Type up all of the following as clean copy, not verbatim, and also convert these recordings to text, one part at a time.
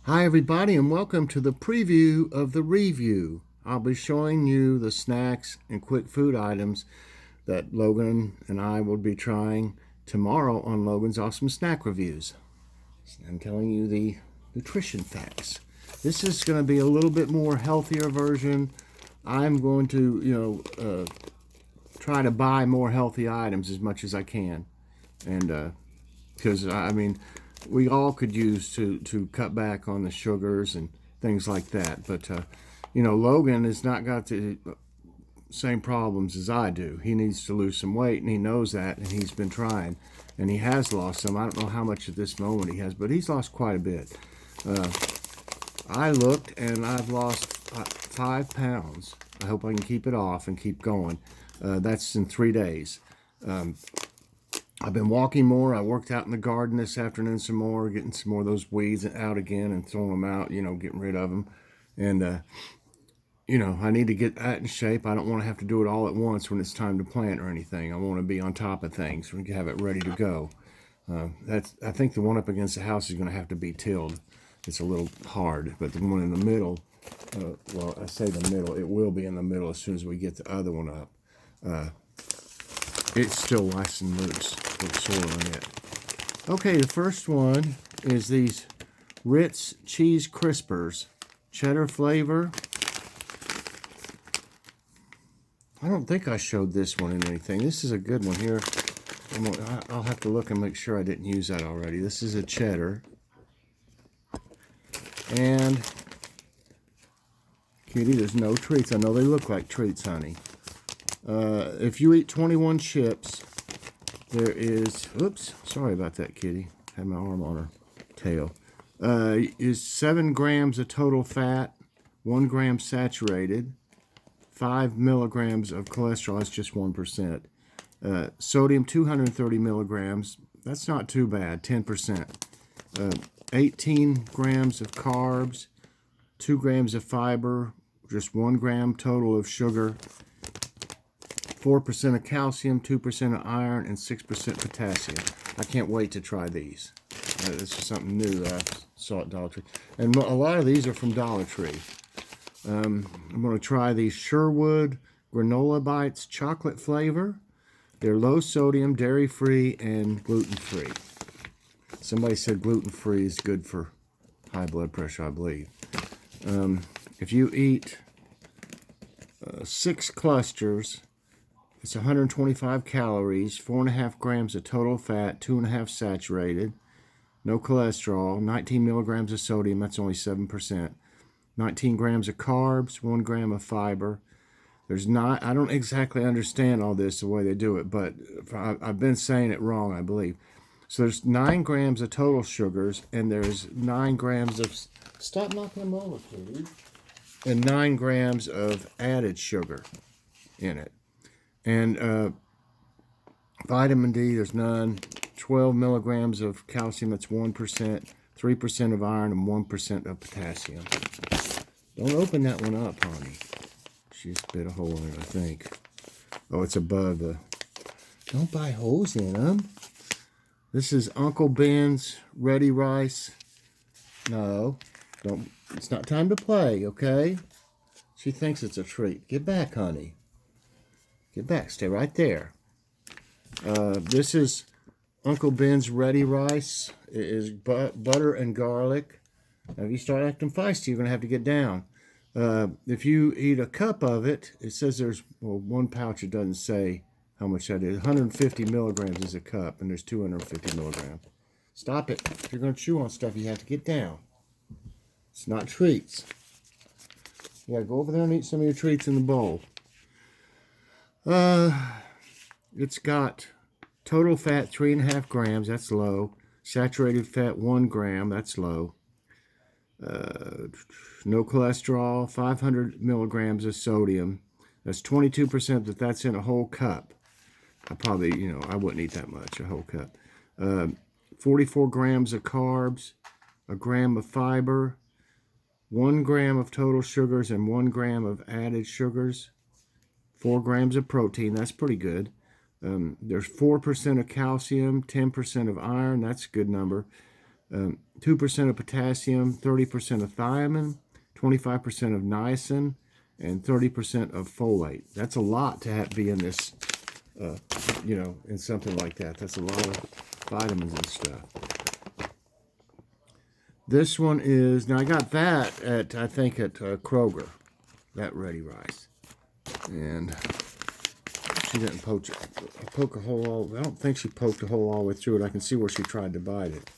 Hi everybody and welcome to the preview of the review. I'll be showing you the snacks and quick food items that Logan and I will be trying tomorrow on Logan's Awesome Snack Reviews. I'm telling you the nutrition facts. This is going to be a little bit more healthier version. I'm going to, try to buy more healthy items as much as I can. And because, we all could use to cut back on the sugars and things like that. But, Logan has not got the same problems as I do. He needs to lose some weight, and he knows that, and he's been trying. And he has lost some. I don't know how much at this moment he has, but he's lost quite a bit. I looked, and I've lost 5 pounds. I hope I can keep it off and keep going. That's in 3 days. I've been walking more. I worked out in the garden this afternoon some more, getting some more of those weeds out again and throwing them out, getting rid of them. And, I need to get that in shape. I don't want to have to do it all at once when it's time to plant or anything. I want to be on top of things. We can have it ready to go. I think the one up against the house is going to have to be tilled. It's a little hard, but the one in the middle, well, I say the middle, it will be in the middle as soon as we get the other one up. It's still nice and loose, a little soil in it. Okay, the first one is these Ritz cheese crispers, cheddar flavor. I don't think I showed this one in anything. This is a good one here. I'll have to look and make sure I didn't use that already. This is a cheddar. And, Kitty, there's no treats. I know they look like treats, honey. If you eat 21 chips, there is, oops, sorry about that, Kitty. Had my arm on her tail. Is 7 grams of total fat, 1 gram saturated, 5 milligrams of cholesterol, that's just 1%. Sodium, 230 milligrams, that's not too bad, 10%. 18 grams of carbs, 2 grams of fiber, just 1 gram total of sugar, 4% of calcium, 2% of iron, and 6% potassium. I can't wait to try these. This is something new that I saw at Dollar Tree. And a lot of these are from Dollar Tree. I'm going to try these Sherwood Granola Bites chocolate flavor. They're low sodium, dairy-free, and gluten-free. Somebody said gluten-free is good for high blood pressure, I believe. If you eat 6 clusters, it's 125 calories, 4.5 grams of total fat, 2.5 saturated, no cholesterol, 19 milligrams of sodium, that's only 7%, 19 grams of carbs, 1 gram of fiber. I don't exactly understand all this, the way they do it, but I've been saying it wrong, I believe. So there's 9 grams of total sugars, and there's 9 grams of, stop knocking them over, please, and 9 grams of added sugar in it. And vitamin D, there's none. 12 milligrams of calcium, that's 1%. 3% of iron and 1% of potassium. Don't open that one up, honey. She's bit a hole in it, I think. Oh, it's above the... Don't buy holes in them. This is Uncle Ben's Ready Rice. No, don't. It's not time to play, okay? She thinks it's a treat. Get back, honey. Get back. Stay right there. This is Uncle Ben's Ready Rice. It is butter and garlic. Now, if you start acting feisty, you're going to have to get down. If you eat a cup of it, it says there's, well, one pouch, it doesn't say how much that is. 150 milligrams is a cup, and there's 250 milligrams. Stop it. If you're going to chew on stuff, you have to get down. It's not treats. You got to go over there and eat some of your treats in the bowl. It's got total fat 3.5 grams, that's low. Saturated fat 1 gram, that's low. No cholesterol, 500 milligrams of sodium. That's 22%, but that's in a whole cup. I probably, I wouldn't eat that much, a whole cup. 44 grams of carbs, 1 gram of fiber, 1 gram of total sugars, and 1 gram of added sugars. 4 grams of protein, that's pretty good. There's 4% of calcium, 10% of iron, that's a good number. 2% of potassium, 30% of thiamine, 25% of niacin, and 30% of folate. That's a lot to be in this, in something like that. That's a lot of vitamins and stuff. This one is, now I got that at, I think at Kroger, that ready rice. And she didn't poke a hole all, I don't think she poked a hole all the way through it. I can see where she tried to bite it.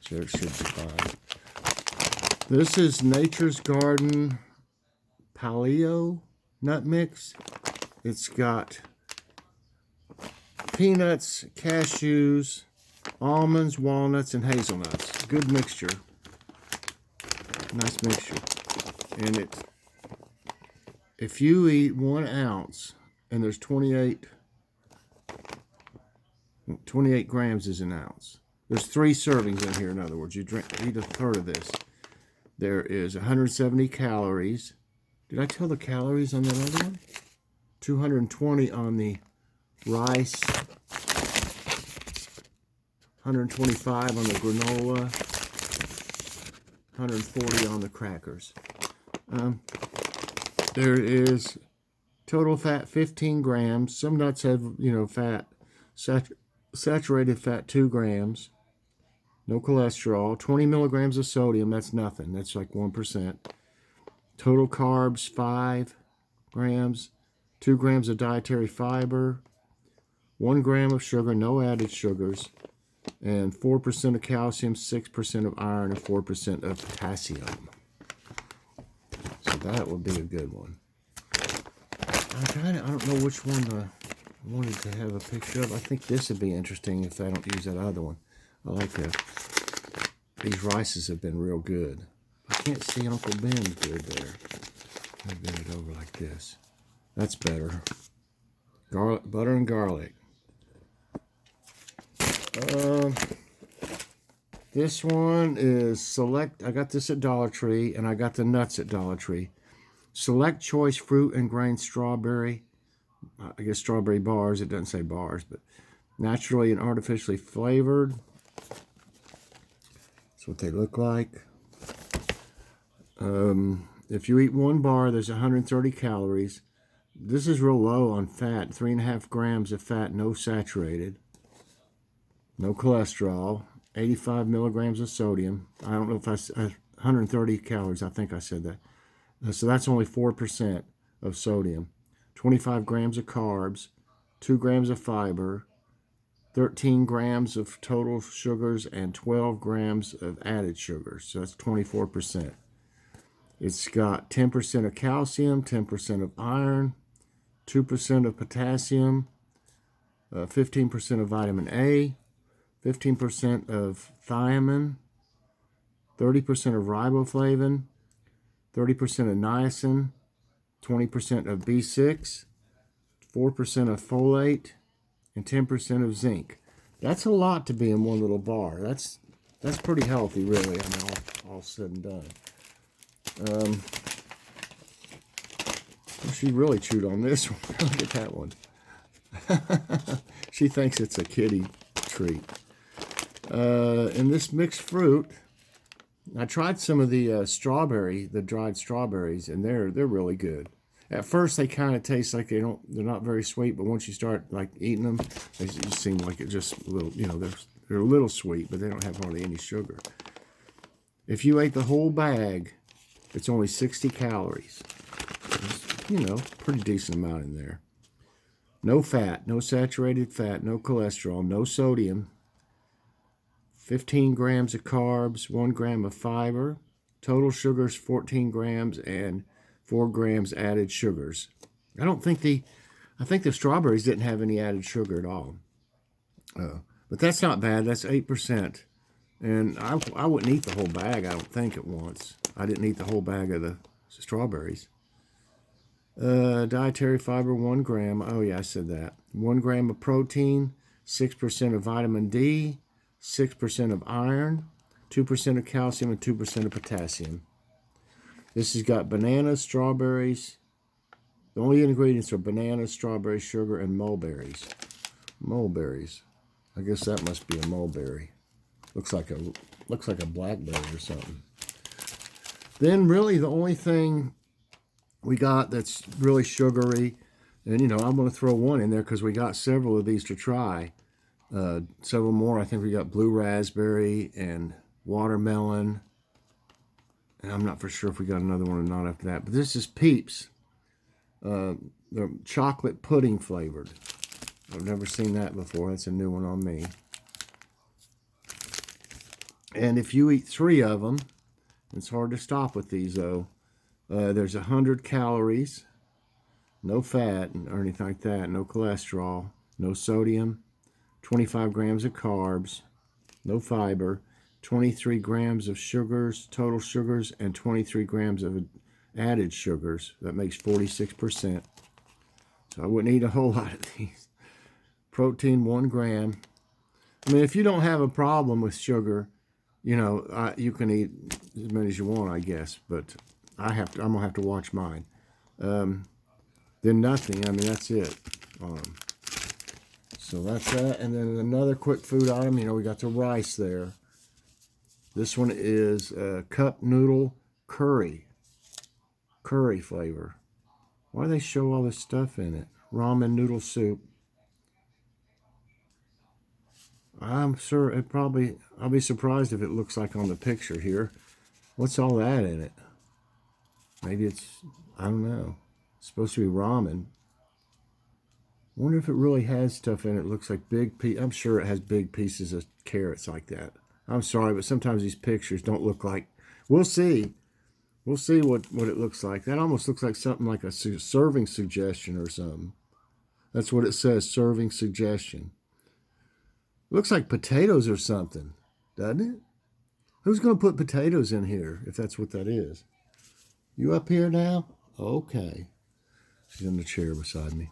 So it should be fine. This is Nature's Garden Paleo nut mix. It's got peanuts, cashews, almonds, walnuts, and hazelnuts. Good mixture. Nice mixture. And if you eat 1 ounce, and there's 28 grams is an ounce. There's 3 servings in here, in other words. You eat a third of this. There is 170 calories. Did I tell the calories on that other one? 220 on the rice. 125 on the granola. 140 on the crackers. There is total fat 15 grams. Some nuts have, fat, saturated fat 2 grams. No cholesterol. 20 milligrams of sodium. That's nothing. That's like 1%. Total carbs 5 grams. 2 grams of dietary fiber. 1 gram of sugar. No added sugars. And 4% of calcium, 6% of iron, and 4% of potassium. So that would be a good one. I don't know which one I wanted to have a picture of. I think this would be interesting if I don't use that other one. I like that. These rices have been real good. I can't see Uncle Ben's good there. I bend it over like this. That's better. Butter and garlic. This one is Select. I got this at Dollar Tree, and I got the nuts at Dollar Tree. Select Choice Fruit and Grain Strawberry. I guess strawberry bars. It doesn't say bars, but naturally and artificially flavored. That's what they look like. If you eat 1 bar, there's 130 calories. This is real low on fat. 3.5 grams of fat, no saturated. No cholesterol. 85 milligrams of sodium. I don't know if 130 calories. I think I said that. So that's only 4% of sodium. 25 grams of carbs. 2 grams of fiber. 13 grams of total sugars and 12 grams of added sugars. So that's 24%. It's got 10% of calcium, 10% of iron, 2% of potassium, 15% of vitamin A, 15% of thiamine, 30% of riboflavin, 30% of niacin, 20% of B6, 4% of folate, and 10% of zinc. That's a lot to be in one little bar. That's pretty healthy, really. I mean, all said and done. She really chewed on this one. Look at that one. She thinks it's a kitty treat. In this mixed fruit, I tried some of the the dried strawberries, and they're really good. At first, they kind of taste like they're not very sweet, but once you start like eating them, they just seem like it's just a little, they're a little sweet, but they don't have hardly any sugar. If you ate the whole bag, it's only 60 calories. It's, pretty decent amount in there. No fat, no saturated fat, no cholesterol, no sodium. 15 grams of carbs, 1 gram of fiber. Total sugars 14 grams and 4 grams added sugars. I think the strawberries didn't have any added sugar at all. But that's not bad. That's 8%. And I wouldn't eat the whole bag, I don't think, at once. I didn't eat the whole bag of the strawberries. Dietary fiber, 1 gram. Oh, yeah, I said that. 1 gram of protein, 6% of vitamin D, 6% of iron, 2% of calcium, and 2% of potassium. This has got bananas, strawberries. The only ingredients are bananas, strawberries, sugar, and mulberries. Mulberries. I guess that must be a mulberry. Looks like a Looks like a blackberry or something. Then really the only thing we got that's really sugary, and you know, I'm going to throw one in there because we got several of these to try. Several more. I think we got blue raspberry and watermelon. And I'm not for sure if we got another one or not after that. But this is Peeps. They're chocolate pudding flavored. I've never seen that before. That's a new one on me. And if you eat 3 of them, it's hard to stop with these though. There's 100 calories, no fat or anything like that, no cholesterol, no sodium, 25 grams of carbs, no fiber, 23 grams of sugars, total sugars, and 23 grams of added sugars. That makes 46%. So I wouldn't eat a whole lot of these. Protein, 1 gram. I mean, if you don't have a problem with sugar, you know, you can eat as many as you want, I guess. But I'm gonna have to watch mine. Then nothing. I mean, that's it. So that's that. And then another quick food item. You know, we got the rice there. This one is cup noodle curry flavor. Why do they show all this stuff in it? Ramen noodle soup. I'm sure it probably, I'll be surprised if it looks like on the picture here. What's all that in it? Maybe it's, I don't know. It's supposed to be ramen. I wonder if it really has stuff in it. It looks like big pieces. I'm sure it has big pieces of carrots like that. I'm sorry, but sometimes these pictures don't look like, we'll see. We'll see what it looks like. That almost looks like something like a serving suggestion or something. That's what it says, serving suggestion. Looks like potatoes or something, doesn't it? Who's going to put potatoes in here, if that's what that is? You up here now? Okay. She's in the chair beside me.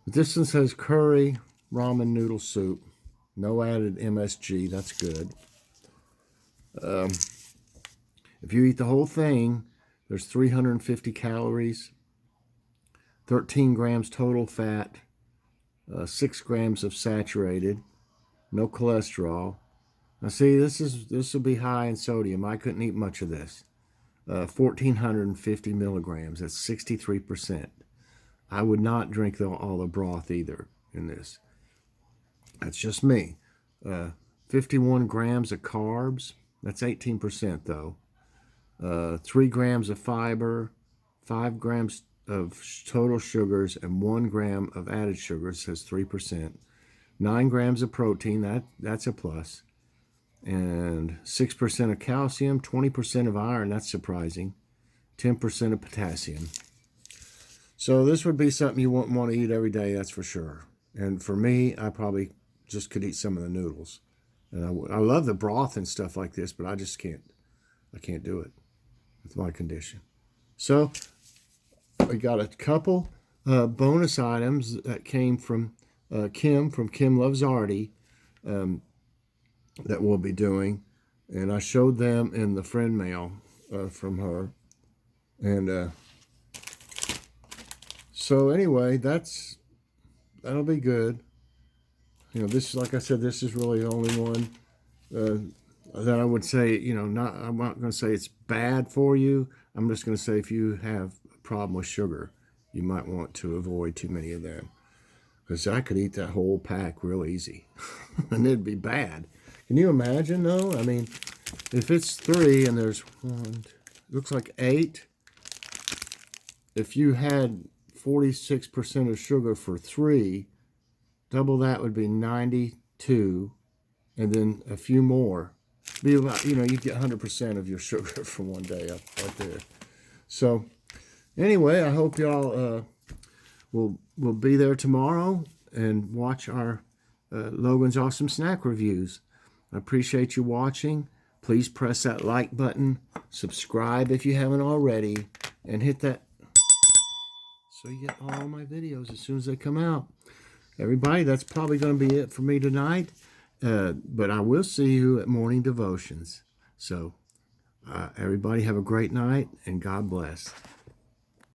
But this one says curry ramen noodle soup. No added MSG. That's good. If you eat the whole thing, there's 350 calories, 13 grams total fat, 6 grams of saturated, no cholesterol. Now see, this will be high in sodium. I couldn't eat much of this. 1,450 milligrams. That's 63%. I would not drink all the broth either in this. That's just me. 51 grams of carbs. That's 18% though. 3 grams of fiber, 5 grams of total sugars, and 1 gram of added sugars. Says 3%. 9 grams of protein. That's a plus. And 6% of calcium, 20% of iron. That's surprising. 10% of potassium. So this would be something you wouldn't want to eat every day, that's for sure. And for me, I probably just could eat some of the noodles. And I love the broth and stuff like this, but I just can't. I can't do it with my condition. So we got a couple bonus items that came from Kim Loves Arty that we'll be doing. And I showed them in the friend mail from her. And so anyway, that'll be good. You know, this, like I said, this is really the only one that I would say, you know, I'm not going to say it's bad for you. I'm just going to say if you have a problem with sugar, you might want to avoid too many of them. Because I could eat that whole pack real easy. And it'd be bad. Can you imagine, though? I mean, if it's 3 and there's 1, looks like 8. If you had 46% of sugar for 3, double that would be 92, and then a few more. Be about, you know, you'd get 100% of your sugar for one day up there. So anyway, I hope y'all will be there tomorrow and watch our Logan's Awesome Snack Reviews. I appreciate you watching. Please press that like button, subscribe if you haven't already, and hit that so you get all my videos as soon as they come out. Everybody, that's probably going to be it for me tonight. But I will see you at morning devotions. So everybody have a great night and God bless.